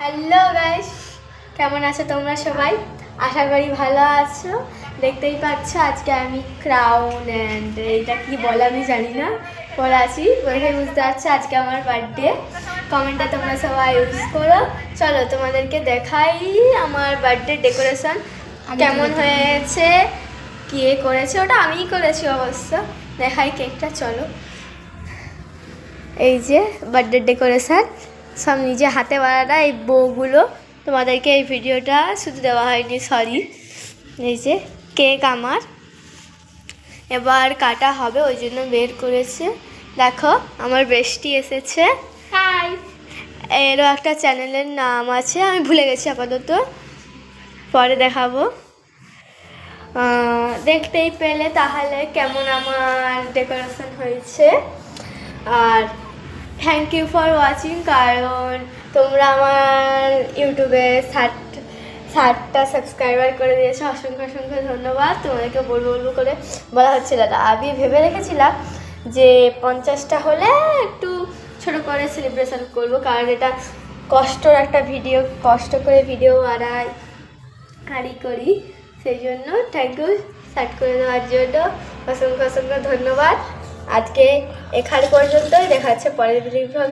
Hello guys, কেমন আছো তোমরা সবাই? আশা করি ভালো আছো। দেখতেই পাচ্ছ আজকে আমি ক্রাউন অ্যান্ড এটা কি বলে আমি জানি না পরে আছি, বলে বুঝতে পারছো আজকে আমার বার্থডে। কমেন্টটা তোমরা সবাই ইউজ করো। চলো তোমাদেরকে দেখাই আমার বার্থডে ডেকোরেশন কেমন হয়েছে, কে করেছে। ওটা আমিই করেছি অবশ্য। দেখাই কেকটা, চলো। এই যে বার্থডে ডেকোরেশন, সব নিজে হাতে বানানো এই বউগুলো। তোমাদেরকে এই ভিডিওটা শুধু দেওয়া হয়নি, সরি। এই যে কেক আমার এবার কাটা হবে, ওই জন্য বের করেছে। দেখো আমার বেস্টি এসেছে। হাই। এরও একটা চ্যানেলের নাম আছে, আমি ভুলে গেছি আপাতত, পরে দেখাবো। দেখতেই পেলে তাহলে কেমন আমার ডেকোরেশন হয়েছে। আর থ্যাংক ইউ ফর ওয়াচিং, কারণ তোমরা আমার ইউটিউবে 60টা সাবস্ক্রাইবার করে দিয়েছো। অসংখ্য অসংখ্য ধন্যবাদ। তোমাদেরকে বলবো করে বলা হচ্ছিল না। আমি ভেবে রেখেছিলাম যে 50টা হলে একটু ছোট করে সেলিব্রেশন করব, কারণ এটা কষ্টর একটা ভিডিও, কষ্ট করে ভিডিও বানাই করি, সেই জন্য থ্যাংক ইউ স্টার্ট করে দেওয়ার জন্য অসংখ্য অসংখ্য ধন্যবাদ। আজকে এখানে পর্যন্তই, দেখা যাচ্ছে পরের ভিডিও।